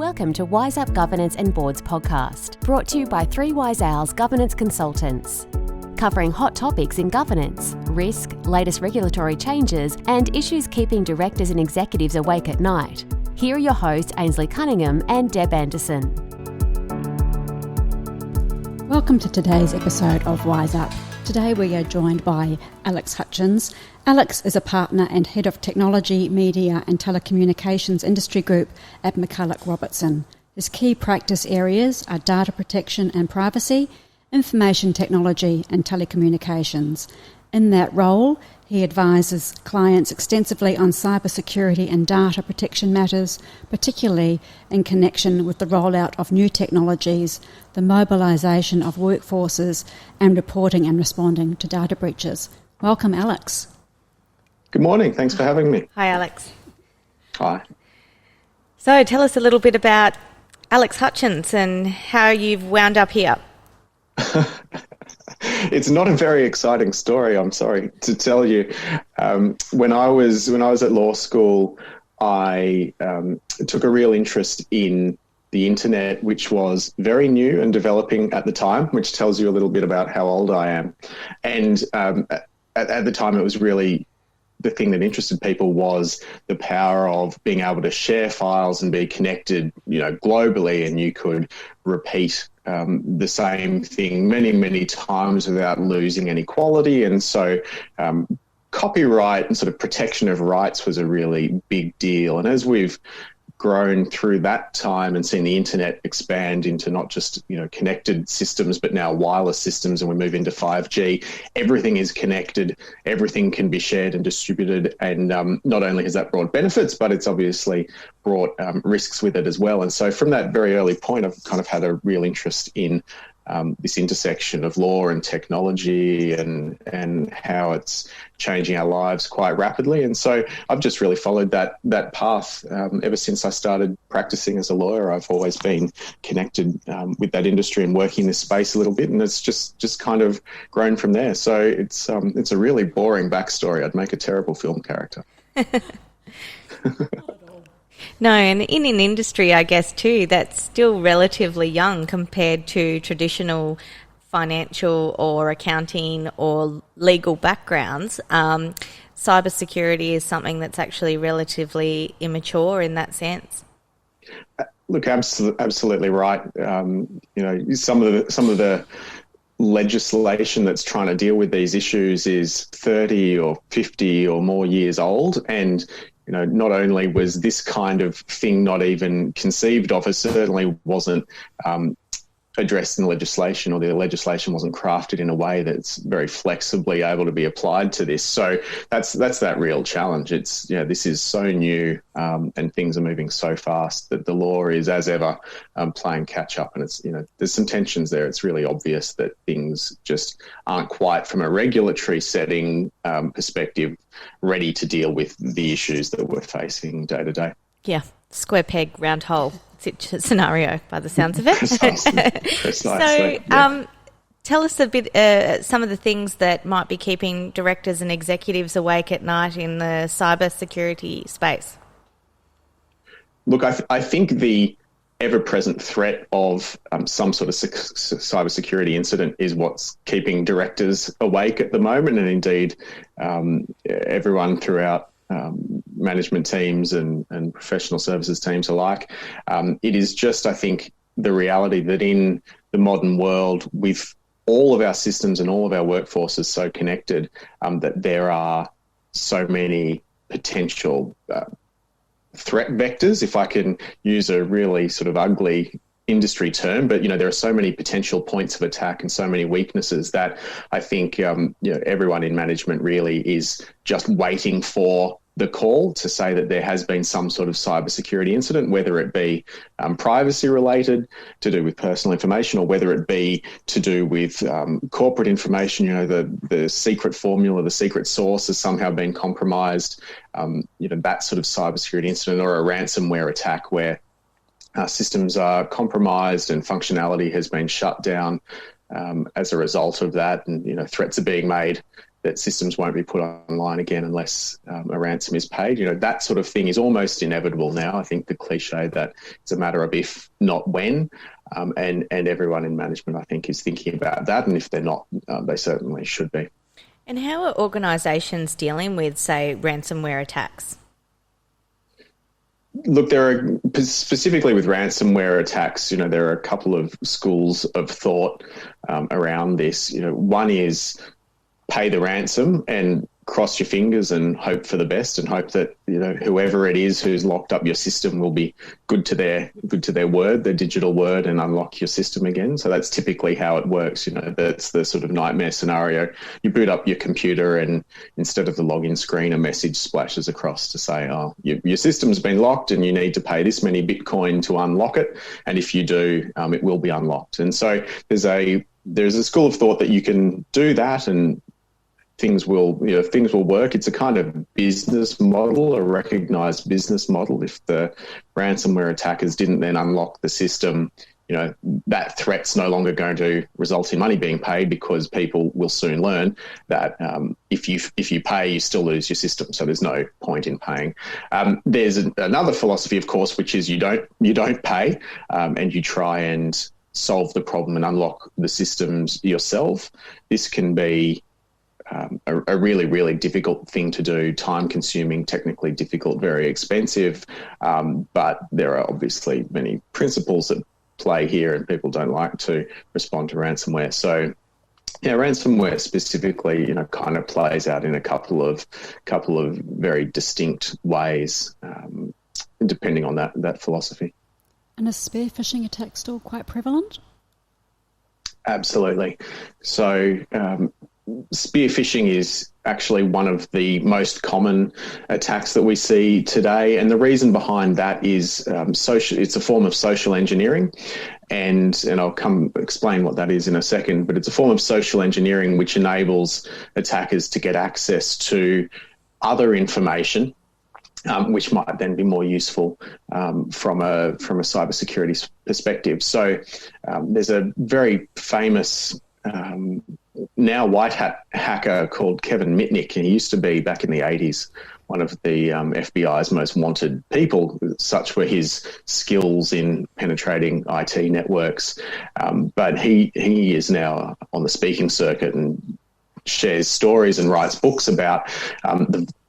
Welcome to Wise Up Governance and Boards podcast, brought to you by 3 Wise Owls Governance Consultants. Covering hot topics in governance, risk, latest regulatory changes, and issues keeping directors and executives awake at night. Here are your hosts, Ainslie Cunningham and Deb Anderson. Welcome to today's episode of Wise Up. Today we are joined by Alex Hutchens. Alex is a partner and head of technology, media and telecommunications industry group at McCullough Robertson. His key practice areas are data protection and privacy, information technology and telecommunications. In that role, he advises clients extensively on cybersecurity and data protection matters, particularly in connection with the rollout of new technologies, the mobilisation of workforces, and reporting and responding to data breaches. Welcome, Alex. Good morning. Thanks for having me. Hi, Alex. Hi. So tell us a little bit about Alex Hutchens and how you've wound up here. It's not a very exciting story, I'm sorry to tell you. When I was at law school, I took a real interest in the internet, which was very new and developing at the time, which tells you a little bit about how old I am. And at the time, it was really the thing that interested people was the power of being able to share files and be connected, globally, and you could repeat the same thing many, many times without losing any quality. And so copyright and sort of protection of rights was a really big deal. And as we've grown through that time and seen the internet expand into not just connected systems but now wireless systems, and we move into 5G, everything is connected, everything can be shared and distributed, and not only has that brought benefits, but it's obviously brought risks with it as well. And so from that very early point, I've kind of had a real interest in this intersection of law and technology and how it's changing our lives quite rapidly. And so I've just really followed that path. Ever since I started practicing as a lawyer, I've always been connected with that industry and working in this space a little bit, and it's just kind of grown from there. So it's a really boring backstory. I'd make a terrible film character. No, and in an industry, I guess, too, that's still relatively young compared to traditional financial or accounting or legal backgrounds. Cybersecurity is something that's actually relatively immature in that sense. Look, absolutely right. Some of the legislation that's trying to deal with these issues is 30 or 50 or more years old, and not only was this kind of thing not even conceived of, it certainly wasn't addressed in the legislation, or the legislation wasn't crafted in a way that's very flexibly able to be applied to this. So that's that real challenge. It's this is so new, and things are moving so fast that the law is, as ever, playing catch up. And it's there's some tensions there. It's really obvious that things just aren't quite, from a regulatory setting perspective, ready to deal with the issues that we're facing day to day. Yeah, square peg, round hole scenario by the sounds of it. Precisely. So tell us a bit, some of the things that might be keeping directors and executives awake at night in the cybersecurity space. Look, I think the ever-present threat of some sort of cybersecurity incident is what's keeping directors awake at the moment, and indeed everyone throughout management teams and professional services teams alike. It is just, I think, the reality that in the modern world, with all of our systems and all of our workforces so connected, that there are so many potential threat vectors, if I can use a really sort of ugly industry term, but there are so many potential points of attack and so many weaknesses that I think everyone in management really is just waiting for the call to say that there has been some sort of cybersecurity incident, whether it be privacy related, to do with personal information, or whether it be to do with corporate information. The secret formula, the secret source has somehow been compromised. That sort of cybersecurity incident, or a ransomware attack where systems are compromised and functionality has been shut down as a result of that, and threats are being made that systems won't be put online again unless a ransom is paid. That sort of thing is almost inevitable now. I think the cliche that it's a matter of if, not when, and everyone in management, I think, is thinking about that. And if they're not, they certainly should be. And how are organisations dealing with, say, ransomware attacks? Look, there are, specifically with ransomware attacks, there are a couple of schools of thought around this. One is pay the ransom and cross your fingers and hope for the best, and hope that whoever it is who's locked up your system will be good to their word, their digital word, and unlock your system again. So that's typically how it works. That's the sort of nightmare scenario. You boot up your computer, and instead of the login screen, a message splashes across to say, "Oh, your system's been locked, and you need to pay this many Bitcoin to unlock it. And if you do, it will be unlocked." And so there's a school of thought that you can do that, and things will work. It's a kind of business model, a recognised business model. If the ransomware attackers didn't then unlock the system, that threat's no longer going to result in money being paid, because people will soon learn that if you pay, you still lose your system. So there's no point in paying. There's another philosophy, of course, which is you don't pay, and you try and solve the problem and unlock the systems yourself. This can be a really, really difficult thing to do, time-consuming, technically difficult, very expensive. But there are obviously many principles that play here, and people don't like to respond to ransomware. So, ransomware specifically, kind of plays out in a couple of very distinct ways, depending on that philosophy. And is spearfishing attack still quite prevalent? Absolutely. So, spearfishing is actually one of the most common attacks that we see today, and the reason behind that is it's a form of social engineering, and I'll explain what that is in a second. But it's a form of social engineering which enables attackers to get access to other information, which might then be more useful from a cybersecurity perspective. So there's a very famous now white hat hacker called Kevin Mitnick, and he used to be, back in the 80s, one of the FBI's most wanted people. Such were his skills in penetrating IT networks. But he is now on the speaking circuit and shares stories and writes books about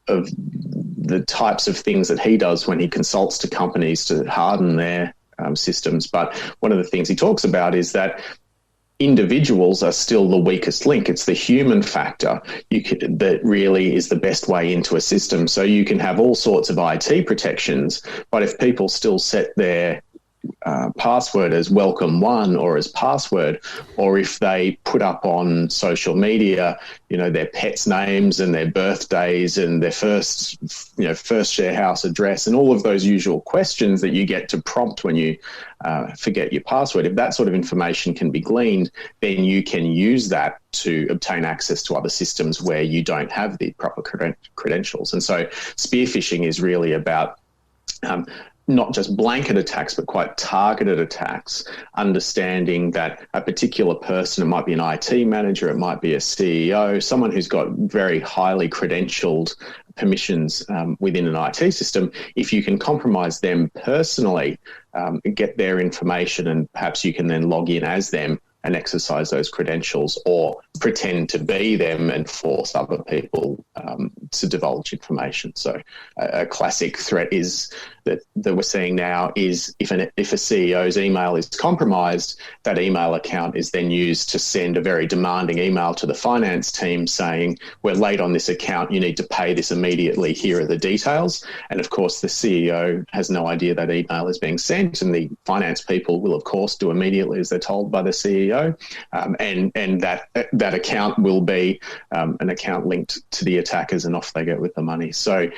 the types of things that he does when he consults to companies to harden their systems. But one of the things he talks about is that individuals are still the weakest link. It's the human factor that really is the best way into a system. So you can have all sorts of IT protections, but if people still set their password as welcome1 or as password, or if they put up on social media, their pets' names and their birthdays and their first share house address and all of those usual questions that you get to prompt when you forget your password, if that sort of information can be gleaned, then you can use that to obtain access to other systems where you don't have the proper credentials. And so spearfishing is really about not just blanket attacks, but quite targeted attacks, understanding that a particular person, it might be an IT manager, it might be a CEO, someone who's got very highly credentialed permissions within an IT system. If you can compromise them personally, get their information, and perhaps you can then log in as them and exercise those credentials, or pretend to be them and force other people to divulge information. So a classic threat is that we're seeing now is if a CEO's email is compromised, that email account is then used to send a very demanding email to the finance team saying, we're late on this account, you need to pay this immediately, here are the details. And of course the CEO has no idea that email is being sent, and the finance people will of course do immediately as they're told by the CEO, and that account will be an account linked to the attackers, and off they go with the money. So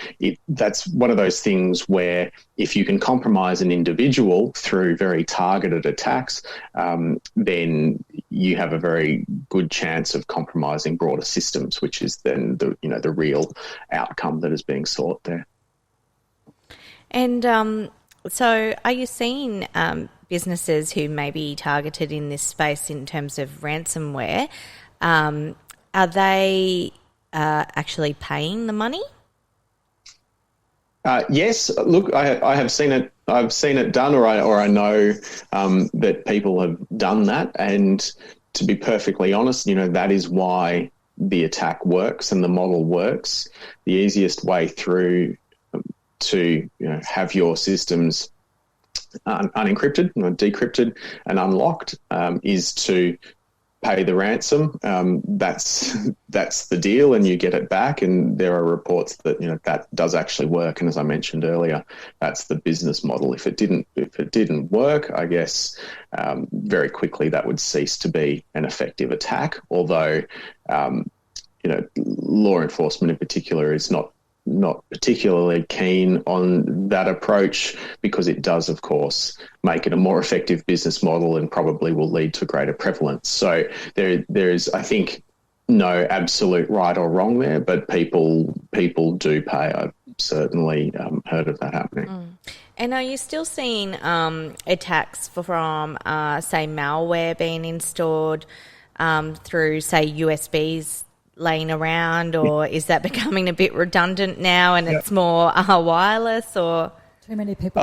that's one of those things where if you can compromise an individual through very targeted attacks, then you have a very good chance of compromising broader systems, which is then the real outcome that is being sought there. And so are you seeing businesses who may be targeted in this space in terms of ransomware, are they actually paying the money? Yes, look, I have seen it. I've seen it done, or I know that people have done that. And to be perfectly honest, that is why the attack works and the model works. The easiest way through to have your systems unencrypted, decrypted, and unlocked is to pay the ransom. That's the deal, and you get it back. And there are reports that that does actually work. And as I mentioned earlier, that's the business model. If it didn't work, I guess very quickly that would cease to be an effective attack. Although law enforcement in particular is not particularly keen on that approach, because it does, of course, make it a more effective business model and probably will lead to greater prevalence. So there is, I think, no absolute right or wrong there, but people do pay. I've certainly heard of that happening. And are you still seeing attacks from, say, malware being installed through, say, USBs laying around, or is that becoming a bit redundant now and it's more wireless, or too many people?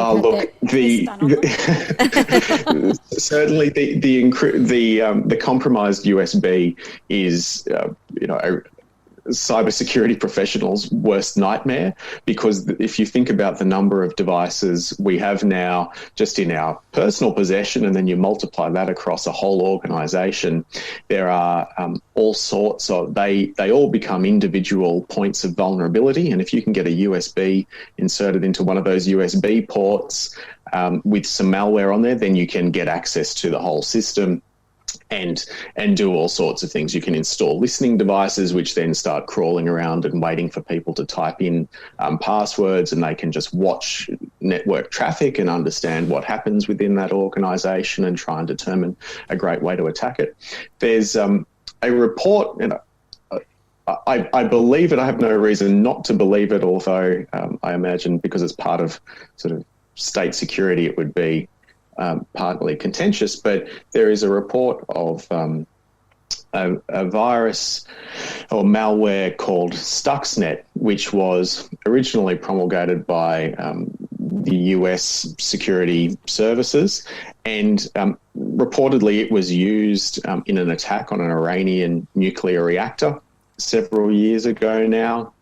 Certainly the compromised USB is cybersecurity professionals' worst nightmare, because if you think about the number of devices we have now just in our personal possession, and then you multiply that across a whole organisation, there are all sorts of, they all become individual points of vulnerability. And if you can get a USB inserted into one of those USB ports with some malware on there, then you can get access to the whole system and do all sorts of things. You can install listening devices, which then start crawling around and waiting for people to type in passwords, and they can just watch network traffic and understand what happens within that organisation and try and determine a great way to attack it. There's a report, I believe it. I have no reason not to believe it, although I imagine because it's part of sort of state security, it would be partly contentious, but there is a report of a virus or malware called Stuxnet, which was originally promulgated by the US security services, and reportedly it was used in an attack on an Iranian nuclear reactor several years ago now.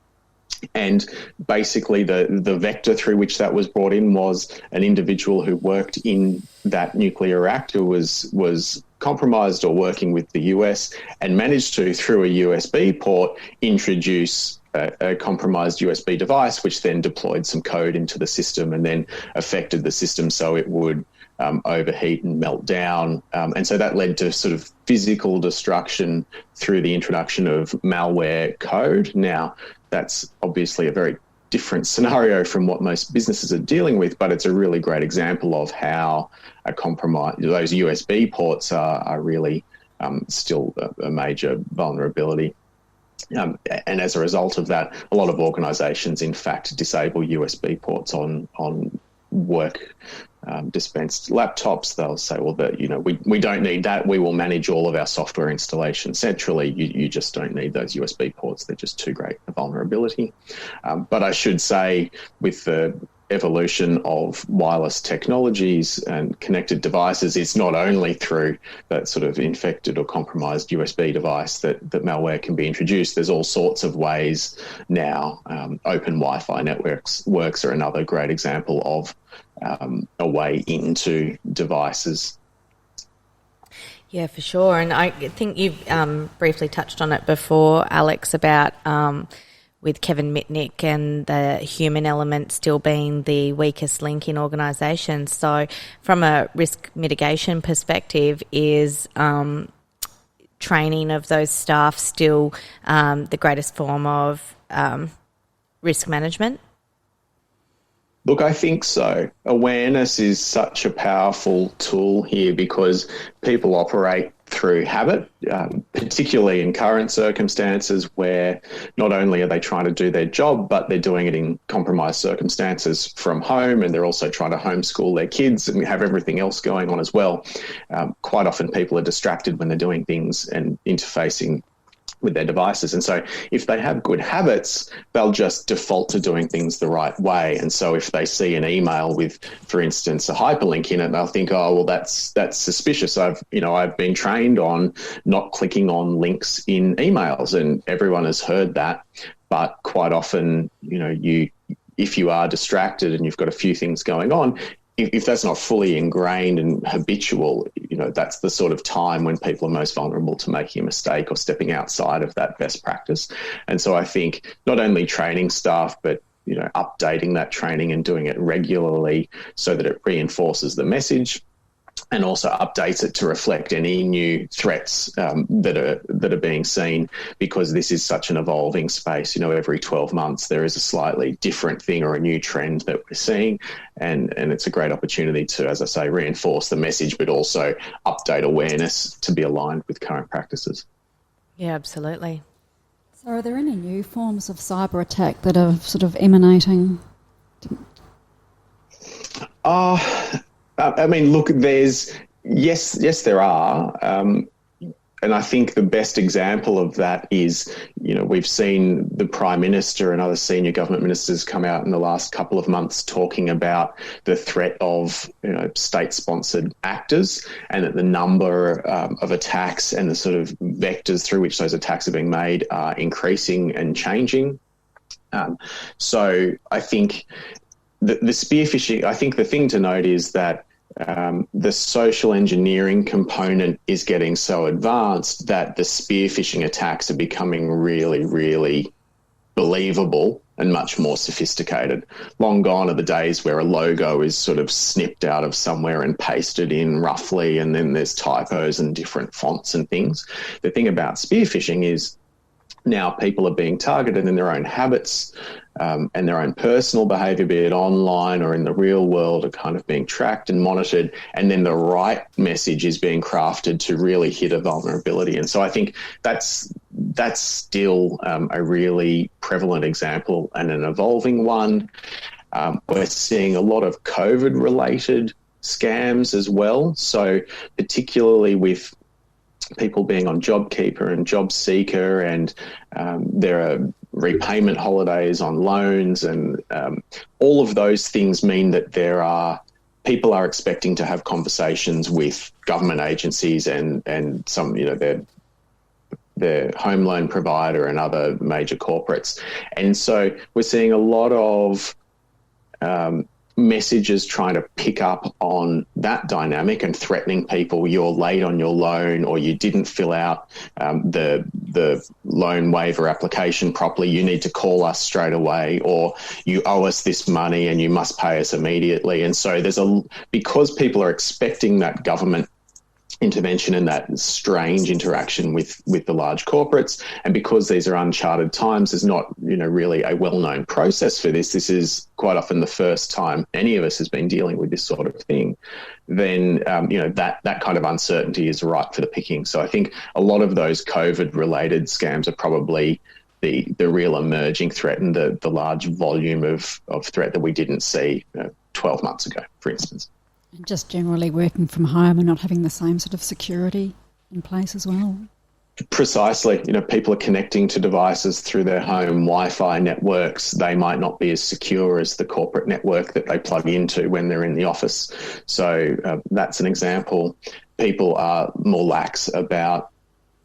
And basically the vector through which that was brought in was an individual who worked in that nuclear reactor was compromised or working with the US and managed to, through a USB port, introduce a compromised USB device, which then deployed some code into the system and then affected the system so it would overheat and melt down. And so that led to sort of physical destruction through the introduction of malware code. Now, that's obviously a very different scenario from what most businesses are dealing with, but it's a really great example of how a compromise, those USB ports are really still a major vulnerability. And as a result of that, a lot of organisations, in fact, disable USB ports on work dispensed laptops. They'll say, well, we don't need that. We will manage all of our software installation centrally. You just don't need those USB ports. They're just too great a vulnerability. But I should say, with the evolution of wireless technologies and connected devices, it's not only through that sort of infected or compromised USB device that malware can be introduced. There's all sorts of ways now. Open Wi-Fi networks are another great example of a way into devices. Yeah, for sure. And I think you've briefly touched on it before, Alex, about with Kevin Mitnick and the human element still being the weakest link in organisations. So from a risk mitigation perspective, is training of those staff still the greatest form of risk management? Look, I think so. Awareness is such a powerful tool here because people operate through habit, particularly in current circumstances where not only are they trying to do their job, but they're doing it in compromised circumstances from home, and they're also trying to homeschool their kids and have everything else going on as well. Quite often people are distracted when they're doing things and interfacing with their devices. And so if they have good habits, they'll just default to doing things the right way. And so if they see an email with, for instance, a hyperlink in it, they'll think, oh, well, that's suspicious. I've been trained on not clicking on links in emails, and everyone has heard that. But quite often, if you are distracted and you've got a few things going on, if that's not fully ingrained and habitual, that's the sort of time when people are most vulnerable to making a mistake or stepping outside of that best practice. And so I think not only training staff, but updating that training and doing it regularly so that it reinforces the message, and also updates it to reflect any new threats that are being seen, because this is such an evolving space. Every 12 months there is a slightly different thing or a new trend that we're seeing, and it's a great opportunity to, as I say, reinforce the message, but also update awareness to be aligned with current practices. Yeah, absolutely. So are there any new forms of cyber attack that are sort of emanating? Look, yes, there are. And I think the best example of that is, we've seen the Prime Minister and other senior government ministers come out in the last couple of months talking about the threat of, state-sponsored actors, and that the number of attacks and the sort of vectors through which those attacks are being made are increasing and changing. So I think the spearfishing, I think the thing to note is that the social engineering component is getting so advanced that the spearfishing attacks are becoming really, really believable and much more sophisticated. Long gone are the days where a logo is sort of snipped out of somewhere and pasted in roughly, and then there's typos and different fonts and things. The thing about spearfishing is now people are being targeted in their own habits and their own personal behaviour, be it online or in the real world, are kind of being tracked and monitored, and then the right message is being crafted to really hit a vulnerability. And so I think that's still a really prevalent example and an evolving one. We're seeing a lot of COVID-related scams as well. So particularly with people being on JobKeeper and JobSeeker, and there are repayment holidays on loans, and all of those things mean that people are expecting to have conversations with government agencies and some, their home loan provider and other major corporates. And so we're seeing a lot of messages trying to pick up on that dynamic and threatening people. You're late on your loan, or you didn't fill out the loan waiver application properly. You need to call us straight away, or you owe us this money and you must pay us immediately. And so because people are expecting that government intervention and that strange interaction with the large corporates, and because these are uncharted times, there's not really a well-known process for this. This is quite often the first time any of us has been dealing with this sort of thing. Then that kind of uncertainty is ripe for the picking. So I think a lot of those COVID-related scams are probably the real emerging threat, and the large volume of threat that we didn't see 12 months ago, for instance. And just generally working from home and not having the same sort of security in place as well. Precisely. People are connecting to devices through their home Wi-Fi networks. They might not be as secure as the corporate network that they plug into when they're in the office. So that's an example. People are more lax about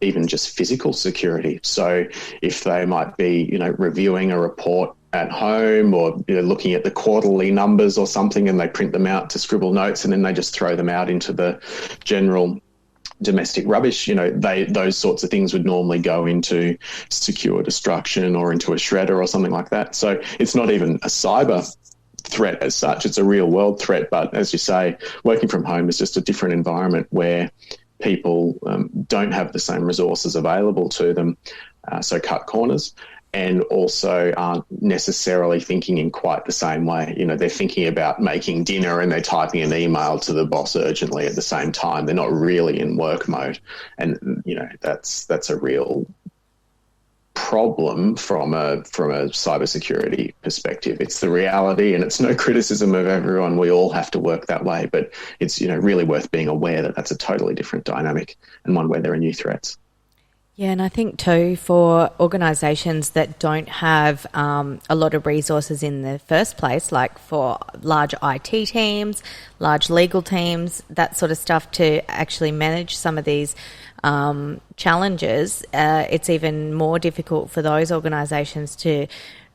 even just physical security. So if they might be, reviewing a report at home, or looking at the quarterly numbers or something, and they print them out to scribble notes, and then they just throw them out into the general domestic rubbish. Those sorts of things would normally go into secure destruction or into a shredder or something like that. So it's not even a cyber threat as such, it's a real world threat. But as you say, working from home is just a different environment where people don't have the same resources available to them, so cut corners, and also aren't necessarily thinking in quite the same way. They're thinking about making dinner and they're typing an email to the boss urgently at the same time. They're not really in work mode. And, that's a real problem from a cybersecurity perspective. It's the reality, and it's no criticism of everyone. We all have to work that way, but it's, really worth being aware that that's a totally different dynamic, and one where there are new threats. Yeah, and I think too, for organisations that don't have a lot of resources in the first place, like for large IT teams, large legal teams, that sort of stuff, to actually manage some of these challenges, it's even more difficult for those organisations to,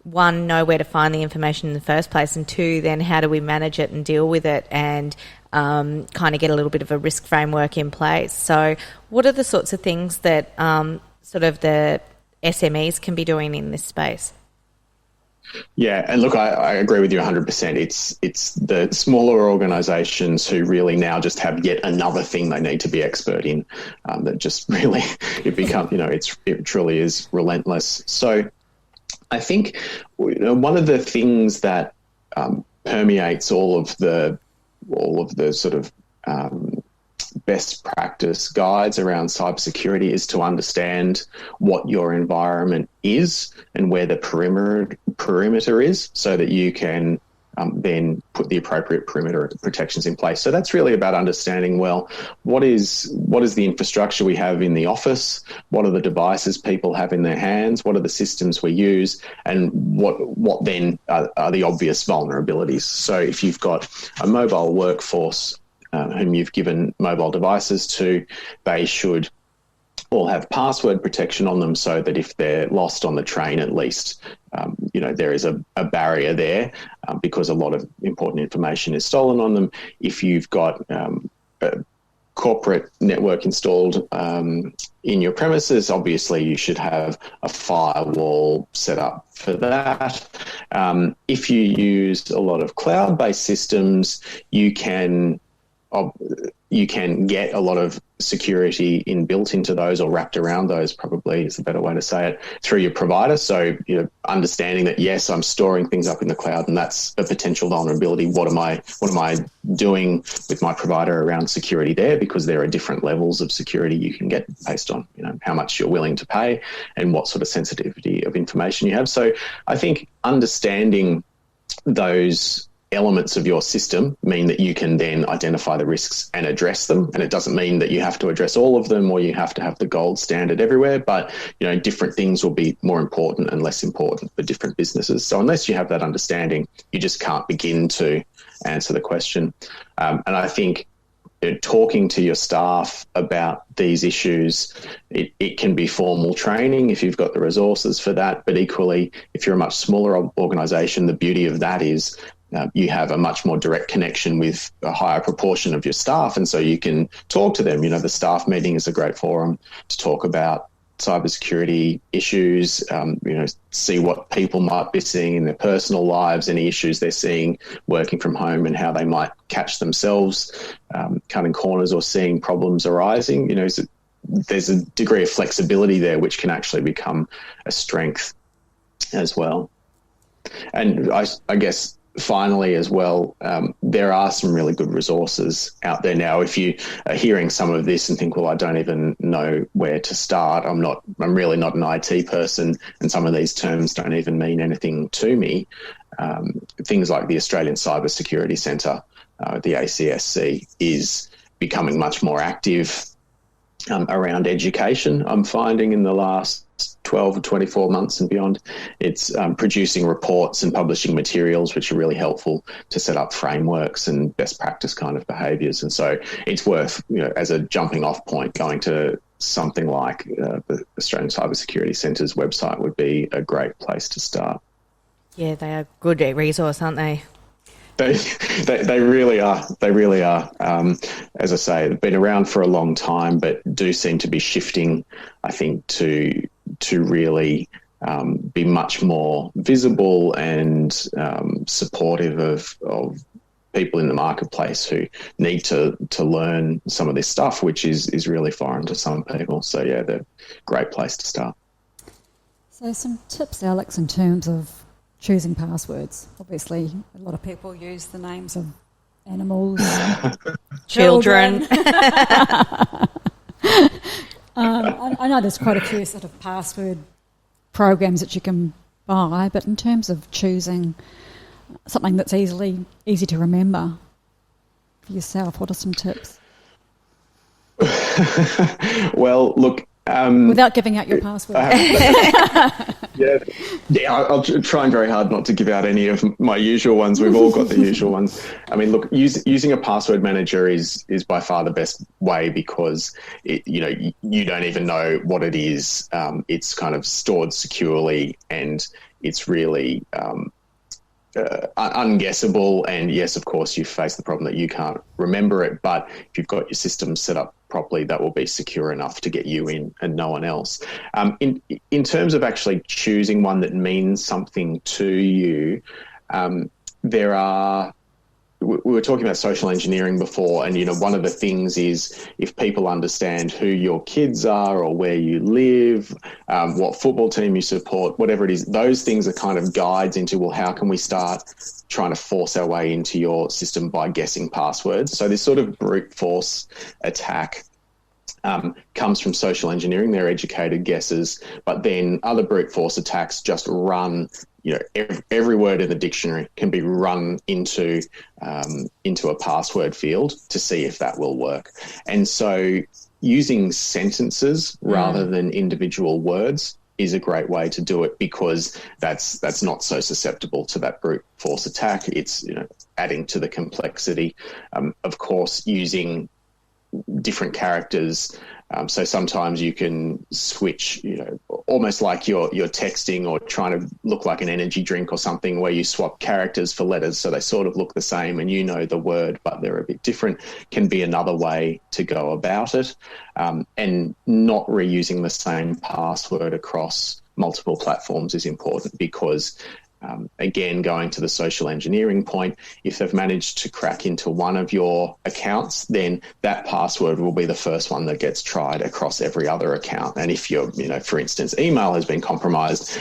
one, know where to find the information in the first place, and two, then how do we manage it and deal with it and kind of get a little bit of a risk framework in place. So what are the sorts of things that sort of the SMEs can be doing in this space? Yeah, and look, I agree with you 100%. It's the smaller organisations who really now just have yet another thing they need to be expert in, that just really, it truly is relentless. So I think one of the things that permeates all of the sort of best practice guides around cybersecurity is to understand what your environment is and where the perimeter is, so that you can then put the appropriate perimeter protections in place. So that's really about understanding, well, what is the infrastructure we have in the office? What are the devices people have in their hands? What are the systems we use? And what then are the obvious vulnerabilities? So if you've got a mobile workforce whom you've given mobile devices to, they should all have password protection on them, so that if they're lost on the train, at least there is a barrier there, because a lot of important information is stolen on them. If you've got a corporate network installed in your premises, obviously you should have a firewall set up for that. If you use a lot of cloud-based systems, you can get a lot of security inbuilt into those, or wrapped around those, probably is a better way to say it, through your provider. So, understanding that, yes, I'm storing things up in the cloud, and that's a potential vulnerability. What am I doing with my provider around security there? Because there are different levels of security you can get based on, how much you're willing to pay and what sort of sensitivity of information you have. So I think understanding those elements of your system mean that you can then identify the risks and address them. And it doesn't mean that you have to address all of them, or you have to have the gold standard everywhere, but different things will be more important and less important for different businesses. So unless you have that understanding, you just can't begin to answer the question. And I think talking to your staff about these issues, it can be formal training if you've got the resources for that. But equally, if you're a much smaller organisation, the beauty of that is you have a much more direct connection with a higher proportion of your staff, and so you can talk to them. The staff meeting is a great forum to talk about cybersecurity issues, see what people might be seeing in their personal lives, any issues they're seeing working from home, and how they might catch themselves cutting corners or seeing problems arising. There's a degree of flexibility there which can actually become a strength as well. And I guess finally as well, there are some really good resources out there now. If you are hearing some of this and think, well, I don't even know where to start, I'm really not an IT person, and some of these terms don't even mean anything to me. Things like the Australian Cybersecurity Centre, the ACSC, is becoming much more active around education. I'm finding in the last 12 or 24 months and beyond, it's producing reports and publishing materials which are really helpful to set up frameworks and best practice kind of behaviours. And so it's worth, as a jumping off point, going to something like the Australian Cybersecurity Centre's website would be a great place to start. Yeah, they are good resource, aren't they? They really are. They really are. As I say, they've been around for a long time, but do seem to be shifting, I think, to really be much more visible and supportive of people in the marketplace who need to learn some of this stuff, which is really foreign to some people. So, yeah, they're a great place to start. So some tips, Alex, in terms of choosing passwords. Obviously, a lot of people use the names of animals, children. I know there's quite a few sort of password programs that you can buy, but in terms of choosing something that's easy to remember for yourself, what are some tips? Well, look, Without giving out your password. Yeah, I'll trying very hard not to give out any of my usual ones. We've all got the usual ones. I mean, look, using a password manager is by far the best way because you don't even know what it is. It's kind of stored securely, and it's really unguessable. And yes, of course, you face the problem that you can't remember it. But if you've got your system set up properly, that will be secure enough to get you in and no one else. In terms of actually choosing one that means something to you, we were talking about social engineering before, and one of the things is if people understand who your kids are or where you live, what football team you support, whatever it is, those things are kind of guides into, well, how can we start trying to force our way into your system by guessing passwords? So this sort of brute force attack comes from social engineering. They're educated guesses, but then other brute force attacks just run. Every word in the dictionary can be run into a password field to see if that will work. And so using sentences rather than individual words is a great way to do it because that's not so susceptible to that brute force attack. It's adding to the complexity. Of course, using different characters. So sometimes you can switch, almost like you're texting or trying to look like an energy drink or something where you swap characters for letters so they sort of look the same and the word, but they're a bit different, can be another way to go about it. And not reusing the same password across multiple platforms is important because again, going to the social engineering point, if they've managed to crack into one of your accounts, then that password will be the first one that gets tried across every other account. And if your, for instance, email has been compromised,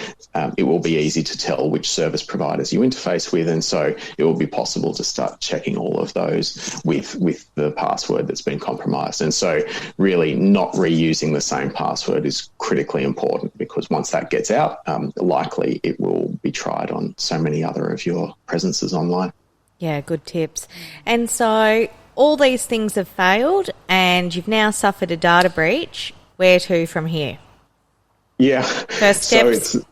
it will be easy to tell which service providers you interface with. And so it will be possible to start checking all of those with the password that's been compromised. And so really not reusing the same password is critically important because once that gets out, likely it will be tried on so many other of your presences online. Yeah, good tips. And so all these things have failed and you've now suffered a data breach. Where to from here? Yeah. First steps, so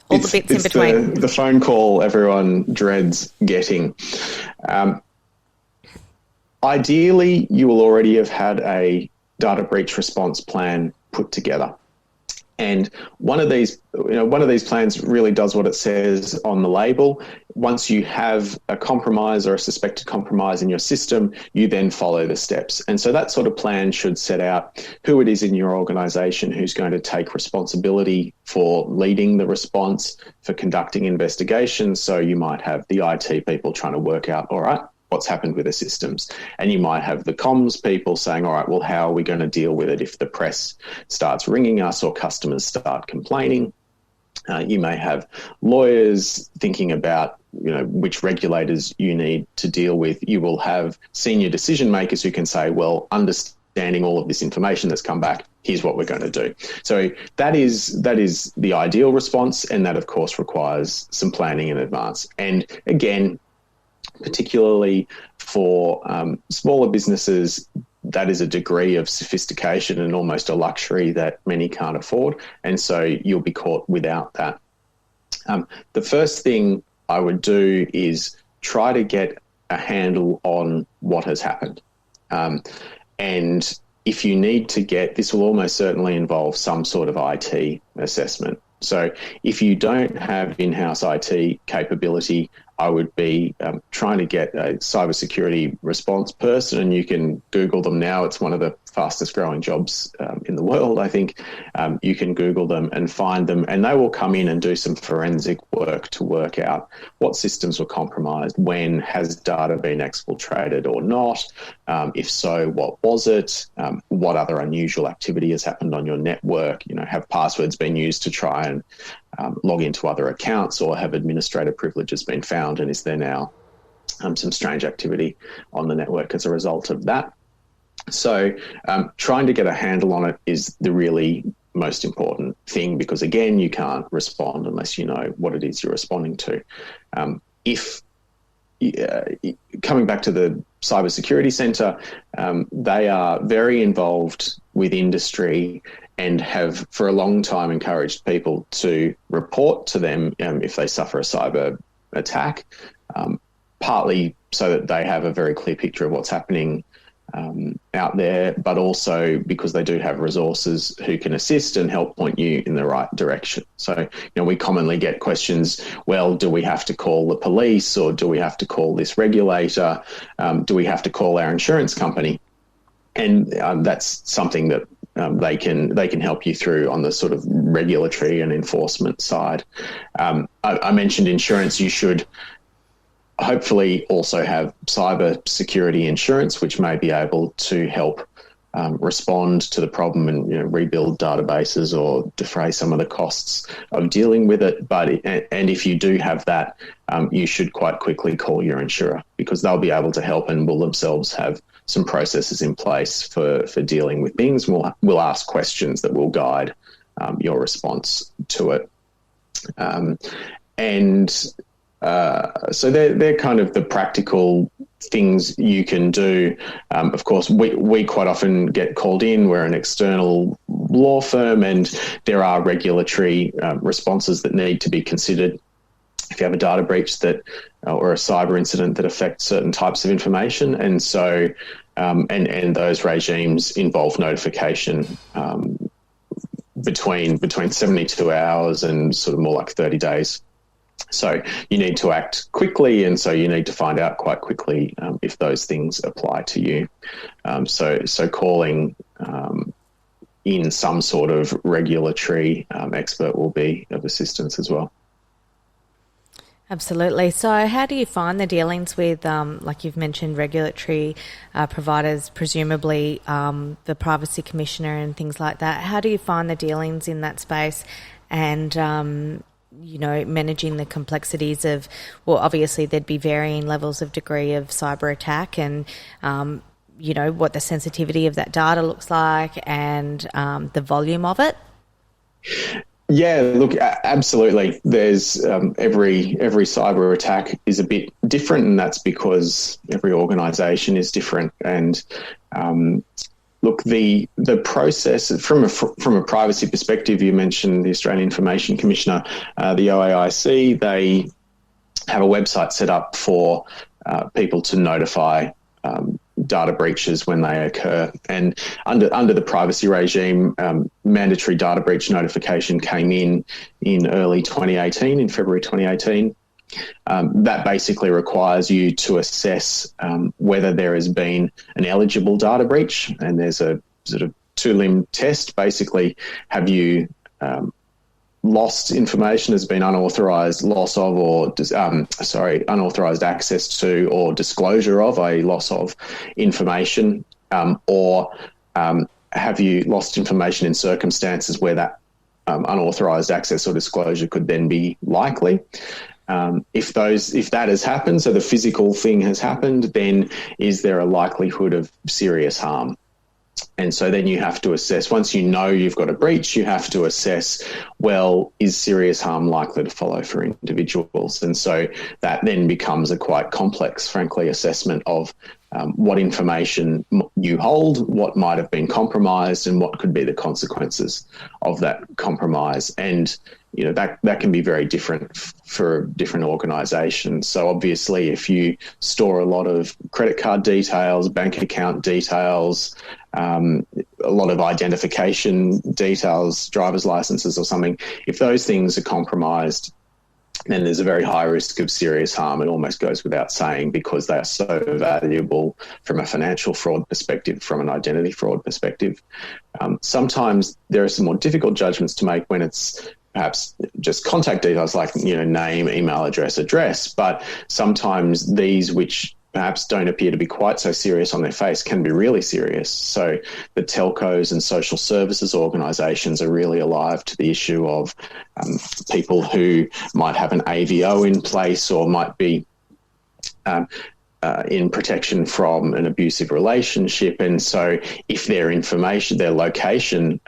all the bits in between. The phone call everyone dreads getting. Ideally, you will already have had a data breach response plan put together. And one of these plans really does what it says on the label. Once you have a compromise or a suspected compromise in your system, you then follow the steps. And so that sort of plan should set out who it is in your organisation who's going to take responsibility for leading the response, for conducting investigations. So you might have the IT people trying to work out, all right, what's happened with the systems. And you might have the comms people saying, all right, well, how are we going to deal with it if the press starts ringing us or customers start complaining? You may have lawyers thinking about, which regulators you need to deal with. You will have senior decision makers who can say, well, understanding all of this information that's come back, here's what we're going to do. So that is the ideal response. And that, of course, requires some planning in advance. And again, particularly for smaller businesses, that is a degree of sophistication and almost a luxury that many can't afford. And so you'll be caught without that. The first thing I would do is try to get a handle on what has happened. And if you need to this will almost certainly involve some sort of IT assessment. So if you don't have in-house IT capability, I would be trying to get a cybersecurity response person, and you can Google them now. It's one of the fastest growing jobs in the world, I think. You can Google them and find them, and they will come in and do some forensic work to work out what systems were compromised, when has data been exfiltrated or not, if so, what was it, what other unusual activity has happened on your network, have passwords been used to try and log into other accounts, or have administrator privileges been found, and is there now some strange activity on the network as a result of that. So trying to get a handle on it is the really most important thing, because again, you can't respond unless you know what it is you're responding to. Coming back to the Cybersecurity Centre, they are very involved with industry, and have for a long time encouraged people to report to them if they suffer a cyber attack, partly so that they have a very clear picture of what's happening out there, but also because they do have resources who can assist and help point you in the right direction. So, we commonly get questions, well, do we have to call the police, or do we have to call this regulator? Do we have to call our insurance company? And that's something that they can help you through on the sort of regulatory and enforcement side. I mentioned insurance. You should hopefully also have cybersecurity insurance, which may be able to help respond to the problem and rebuild databases or defray some of the costs of dealing with it. And if you do have that, you should quite quickly call your insurer, because they'll be able to help and will themselves have some processes in place for dealing with things. We'll ask questions that will guide your response to it. So they're kind of the practical things you can do. Of course, we quite often get called in. We're an external law firm, and there are regulatory responses that need to be considered if you have a data breach or a cyber incident that affects certain types of information. And so, and those regimes involve notification between 72 hours and sort of more like 30 days. So you need to act quickly, and so you need to find out quite quickly if those things apply to you. So calling in some sort of regulatory expert will be of assistance as well. Absolutely. So how do you find the dealings with, like you've mentioned, regulatory providers, presumably the Privacy Commissioner and things like that? How do you find the dealings in that space and managing the complexities of, well, obviously there'd be varying levels of degree of cyber attack and, what the sensitivity of that data looks like and the volume of it? Yeah, look, absolutely. There's every cyber attack is a bit different, and that's because every organisation is different. And look, the process from a privacy perspective, you mentioned the Australian Information Commissioner, the OAIC. They have a website set up for people to notify data breaches when they occur. And under the privacy regime, mandatory data breach notification came in early 2018, in February 2018. That basically requires you to assess whether there has been an eligible data breach, and there's a sort of two-limb test. Basically, have you lost information, has been unauthorised loss of, or unauthorised access to, or disclosure of a loss of information, or have you lost information in circumstances where that unauthorised access or disclosure could then be likely. If that has happened, so the physical thing has happened, then is there a likelihood of serious harm? And so then you have to assess, once you know you've got a breach, you have to assess, well, is serious harm likely to follow for individuals? And so that then becomes a quite complex, frankly, assessment of what information you hold, what might have been compromised, and what could be the consequences of that compromise. And that can be very different for different organisations. So obviously, if you store a lot of credit card details, bank account details, a lot of identification details, driver's licenses or something, if those things are compromised, then there's a very high risk of serious harm. It almost goes without saying, because they are so valuable from a financial fraud perspective, from an identity fraud perspective. Sometimes there are some more difficult judgments to make when it's perhaps just contact details like, name, email address. But sometimes these, which perhaps don't appear to be quite so serious on their face, can be really serious. So the telcos and social services organisations are really alive to the issue of people who might have an AVO in place or might be in protection from an abusive relationship. And so if their information, their location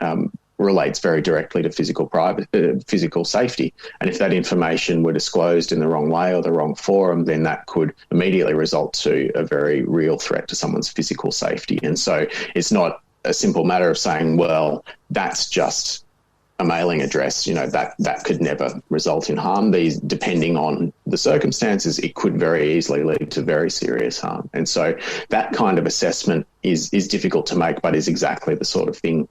relates very directly to physical safety. And if that information were disclosed in the wrong way or the wrong forum, then that could immediately result to a very real threat to someone's physical safety. And so it's not a simple matter of saying, well, that's just a mailing address, that could never result in harm. These, depending on the circumstances, it could very easily lead to very serious harm. And so that kind of assessment is difficult to make, but is exactly the sort of thing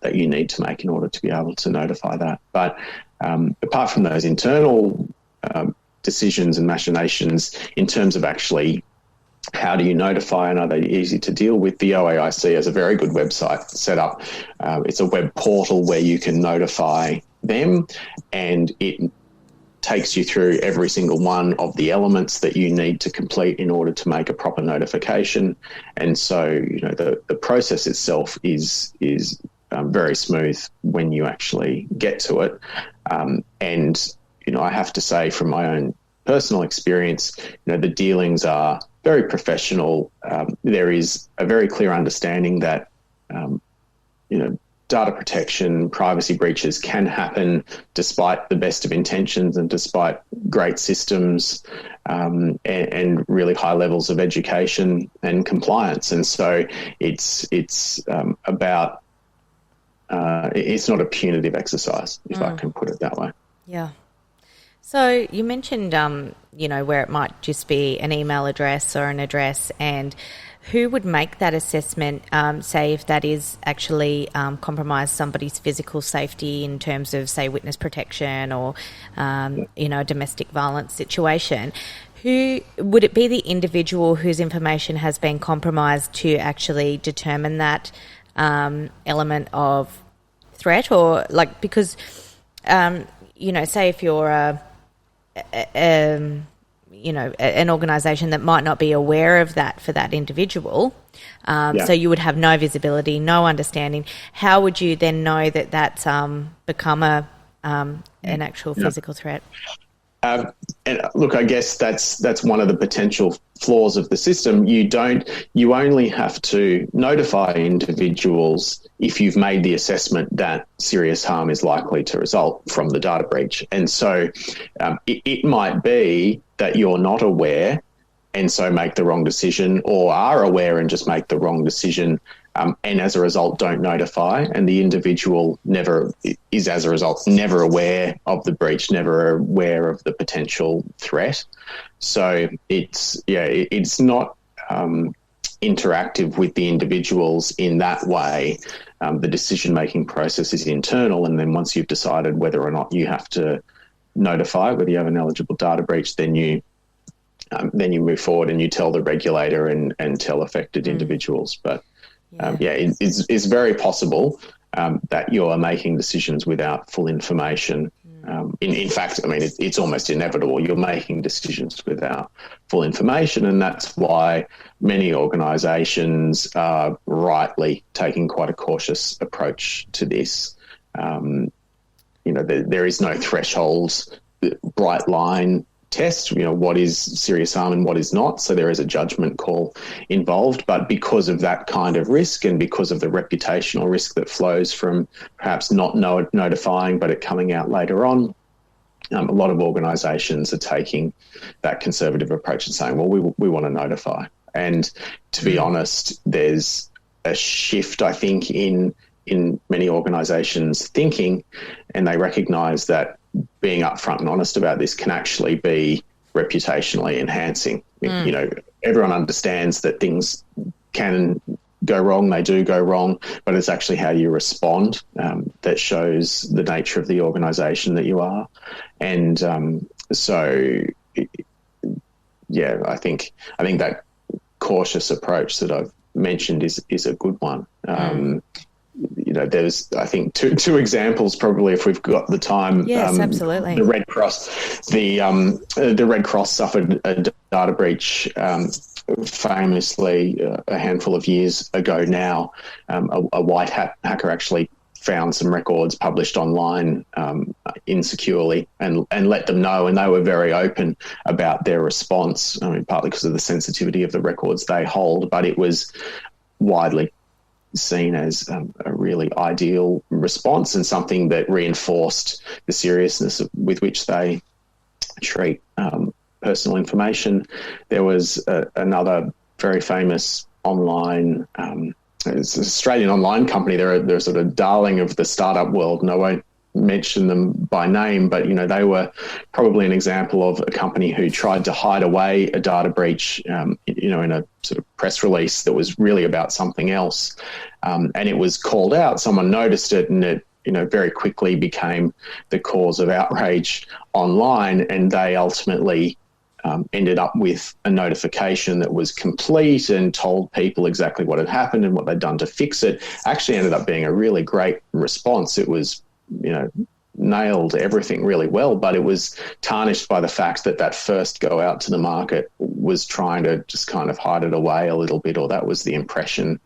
that you need to make in order to be able to notify that. But apart from those internal decisions and machinations, in terms of actually how do you notify and are they easy to deal with, the OAIC has a very good website set up. It's a web portal where you can notify them, and it takes you through every single one of the elements that you need to complete in order to make a proper notification. And so, the process itself is very smooth when you actually get to it. And I have to say, from my own personal experience, the dealings are very professional. There is a very clear understanding that, data protection, privacy breaches can happen despite the best of intentions and despite great systems and really high levels of education and compliance. And so it's about it's not a punitive exercise, if I can put it that way. Yeah. So you mentioned, where it might just be an email address or an address, and who would make that assessment, say if that is actually compromise somebody's physical safety in terms of, say, witness protection or, a domestic violence situation? Who would it be? The individual whose information has been compromised to actually determine that element of threat, or because, say if you're an organisation that might not be aware of that for that individual, so you would have no visibility, no understanding. How would you then know that that's become an actual physical threat? And look, I guess that's one of the potential flaws of the system. You only have to notify individuals if you've made the assessment that serious harm is likely to result from the data breach. And so it might be that you're not aware and so make the wrong decision, or are aware and just make the wrong decision, and as a result don't notify, and the individual never is, as a result, never aware of the breach, never aware of the potential threat. So it's not interactive with the individuals in that way. The decision-making process is internal, and then once you've decided whether or not you have to notify, whether you have an eligible data breach, then you move forward and you tell the regulator and tell affected individuals. But it's very possible that you are making decisions without full information. In fact, it's almost inevitable. You're making decisions without full information, and that's why many organisations are rightly taking quite a cautious approach to this. There is no thresholds, bright line test, what is serious harm and what is not. So there is a judgment call involved. But because of that kind of risk, and because of the reputational risk that flows from perhaps not notifying but it coming out later on, a lot of organisations are taking that conservative approach and saying, well, we want to notify. And to be honest, there's a shift, I think, in many organisations' thinking, and they recognise that being upfront and honest about this can actually be reputationally enhancing. Everyone understands that things can go wrong, they do go wrong, but it's actually how you respond that shows the nature of the organisation that you are. And I think that cautious approach that I've mentioned is a good one. There's, I think, two examples probably, if we've got the time. Yes, absolutely. The Red Cross, the Red Cross suffered a data breach famously a handful of years ago now. A white hat hacker actually found some records published online insecurely and let them know, and they were very open about their response. Partly because of the sensitivity of the records they hold, but it was widely seen as a really ideal response and something that reinforced the seriousness with which they treat personal information. There was another very famous online it's an Australian online company. They're a sort of darling of the startup world, and I won't mention them by name, but they were probably an example of a company who tried to hide away a data breach, in a sort of press release that was really about something else, and it was called out. Someone noticed it, and it very quickly became the cause of outrage online, and they ultimately ended up with a notification that was complete and told people exactly what had happened and what they'd done to fix it. Actually ended up being a really great response. It was nailed everything really well, but it was tarnished by the fact that first go out to the market was trying to just kind of hide it away a little bit, or that was the impression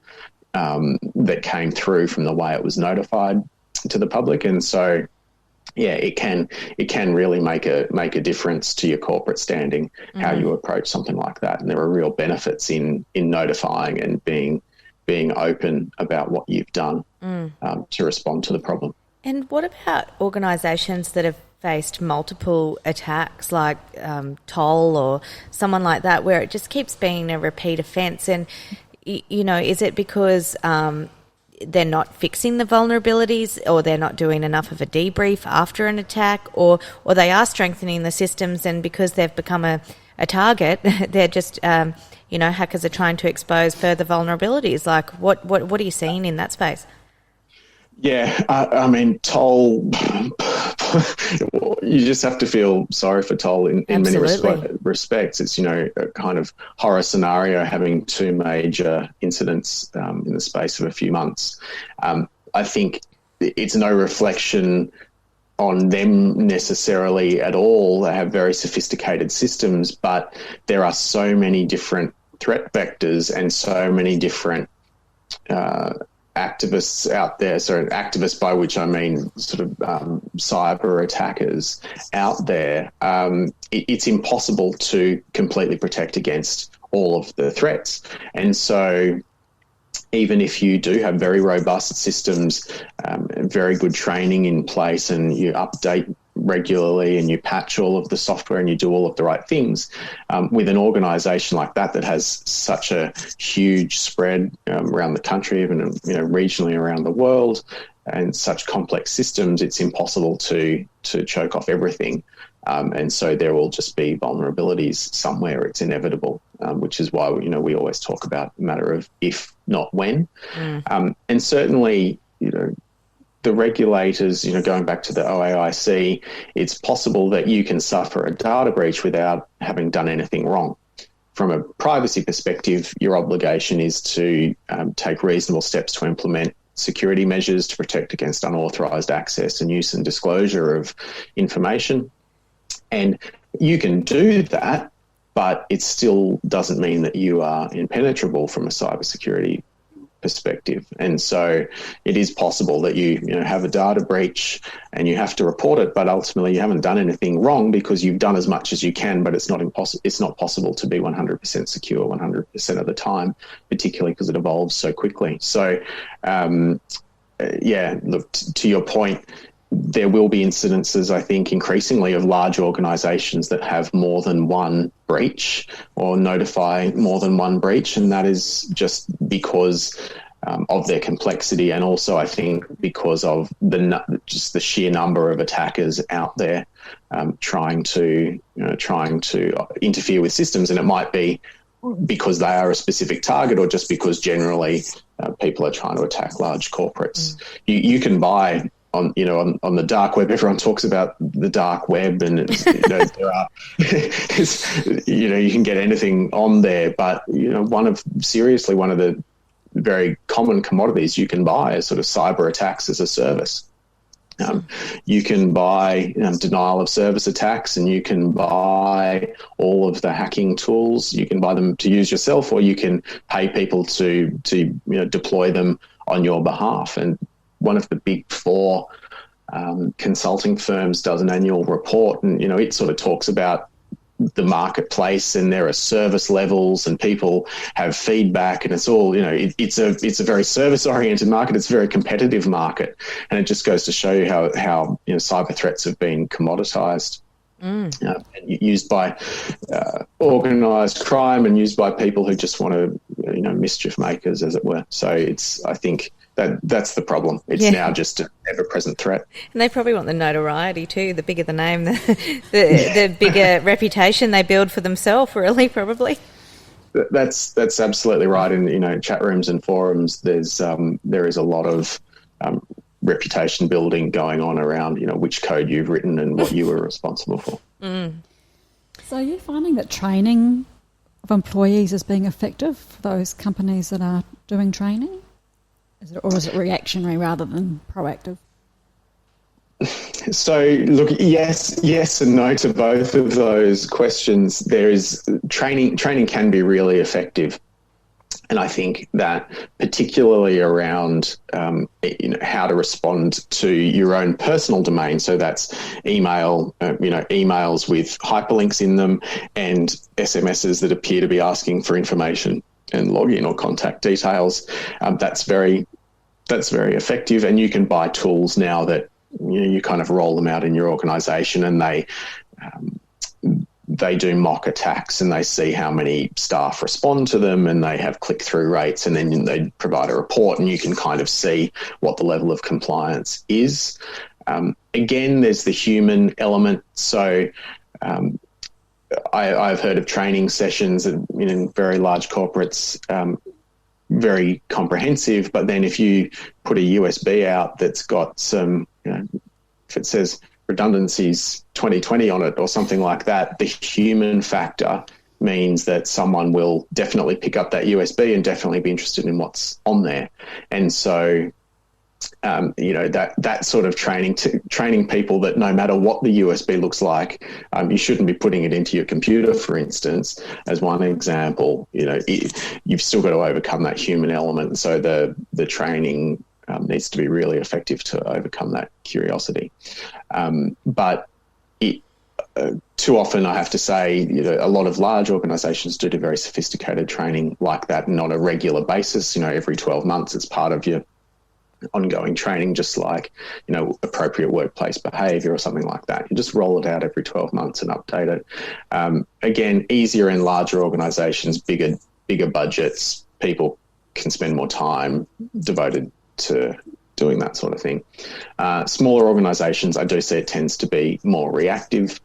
that came through from the way it was notified to the public. And so, yeah, it can really make a difference to your corporate standing, how you approach something like that. And there are real benefits in notifying and being open about what you've done to respond to the problem. And what about organisations that have faced multiple attacks, like Toll or someone like that, where it just keeps being a repeat offence? And, is it because they're not fixing the vulnerabilities, or they're not doing enough of a debrief after an attack, or they are strengthening the systems, and because they've become a target, they're just, hackers are trying to expose further vulnerabilities? Like, what are you seeing in that space? Yeah, I mean, Toll, you just have to feel sorry for Toll in many respects. It's, a kind of horror scenario, having two major incidents in the space of a few months. I think it's no reflection on them necessarily at all. They have very sophisticated systems, but there are so many different threat vectors and so many different activists out there, so activists by which I mean sort of cyber attackers out there, it's impossible to completely protect against all of the threats. And so even if you do have very robust systems, very good training in place, and you update regularly and you patch all of the software and you do all of the right things, with an organisation like that has such a huge spread around the country, even regionally around the world, and such complex systems, it's impossible to choke off everything. And so there will just be vulnerabilities somewhere. It's inevitable, which is why we always talk about a matter of if, not when. And certainly, the regulators, going back to the OAIC, it's possible that you can suffer a data breach without having done anything wrong. From a privacy perspective, your obligation is to take reasonable steps to implement security measures to protect against unauthorised access and use and disclosure of information. And you can do that, but it still doesn't mean that you are impenetrable from a cybersecurity perspective. And so it is possible that you have a data breach and you have to report it, but ultimately you haven't done anything wrong because you've done as much as you can, but it's not possible to be 100% secure 100% of the time, particularly because it evolves so quickly. So look, to your point, there will be incidences, I think, increasingly of large organisations that have more than one breach or notify more than one breach, and that is just because of their complexity, and also I think because of the sheer number of attackers out there trying to interfere with systems. And it might be because they are a specific target, or just because generally people are trying to attack large corporates. You can buy on the dark web. Everyone talks about the dark web, and you can get anything on there. But one of the very common commodities you can buy is sort of cyber attacks as a service. You can buy denial of service attacks, and you can buy all of the hacking tools. You can buy them to use yourself, or you can pay people to deploy them on your behalf. And one of the big four consulting firms does an annual report, and it sort of talks about the marketplace, and there are service levels, and people have feedback, and it's all it's a very service oriented market. It's a very competitive market, and it just goes to show you how cyber threats have been commoditized. and used by organised crime and used by people who just want to, mischief makers, as it were. So I think that's the problem. It's now just an ever-present threat. And they probably want the notoriety too. The bigger the name, the bigger reputation they build for themselves, really, probably. That's absolutely right. In chat rooms and forums, there is a lot of reputation building going on around which code you've written and what you were responsible for. So are you finding that training of employees is being effective for those companies that are doing training? Is it reactionary rather than proactive? So, look, yes and no to both of those questions. There is training can be really effective. And I think that particularly around how to respond to your own personal domain, so that's email, emails with hyperlinks in them and SMSs that appear to be asking for information and login or contact details. That's very effective, and you can buy tools now that you kind of roll them out in your organisation, and they do mock attacks, and they see how many staff respond to them, and they have click-through rates, and then they provide a report, and you can kind of see what the level of compliance is. Again, there's the human element. So I've heard of training sessions in very large corporates, very comprehensive, but then if you put a USB out that's got some, if it says redundancies 2020 on it or something like that, the human factor means that someone will definitely pick up that USB and definitely be interested in what's on there. And so, that sort of training people that no matter what the USB looks like, you shouldn't be putting it into your computer, for instance, as one example. You've still got to overcome that human element. So the training needs to be really effective to overcome that curiosity. But too often, I have to say, a lot of large organisations do very sophisticated training like that, and on a regular basis. Every 12 months, it's part of your ongoing training, just like appropriate workplace behaviour or something like that. You just roll it out every 12 months and update it. Again, easier in larger organisations, bigger budgets. People can spend more time devoted to doing that sort of thing. Smaller organisations, I do see it tends to be more reactive,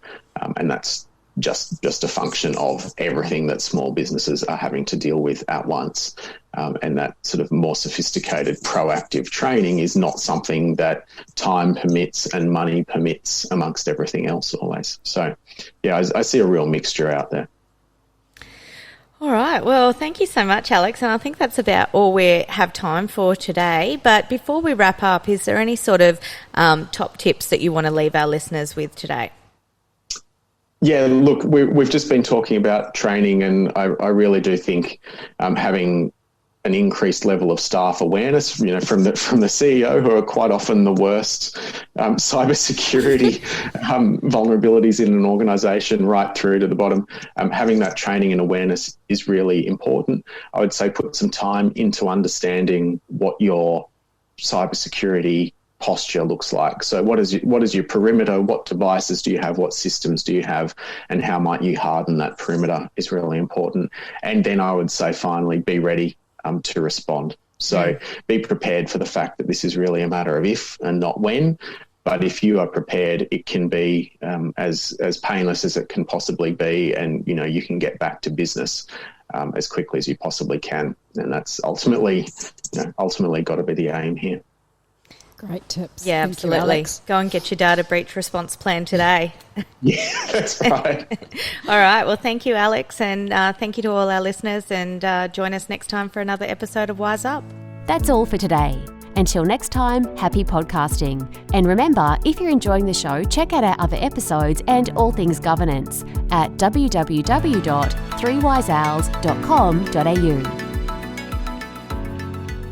and that's just a function of everything that small businesses are having to deal with at once. And that sort of more sophisticated proactive training is not something that time permits and money permits amongst everything else always. So, I see a real mixture out there. All right. Well, thank you so much, Alex. And I think that's about all we have time for today. But before we wrap up, is there any sort of top tips that you want to leave our listeners with today? Yeah, look, we've just been talking about training, and I really do think having an increased level of staff awareness, from the CEO, who are quite often the worst cybersecurity vulnerabilities in an organisation, right through to the bottom. Having that training and awareness is really important. I would say put some time into understanding what your cybersecurity posture looks like. So what is your perimeter? What devices do you have? What systems do you have? And how might you harden that perimeter is really important. And then I would say finally, be ready to respond. So be prepared for the fact that this is really a matter of if and not when. But if you are prepared, it can be as painless as it can possibly be, and you can get back to business as quickly as you possibly can. And that's ultimately got to be the aim here. Great tips. Yeah, Thank absolutely. you, Go and get your data breach response plan today. Yeah, that's right. All right. Well, thank you, Alex, and thank you to all our listeners, and join us next time for another episode of Wise Up. That's all for today. Until next time, happy podcasting. And remember, if you're enjoying the show, check out our other episodes and all things governance at www.3wiseowls.com.au.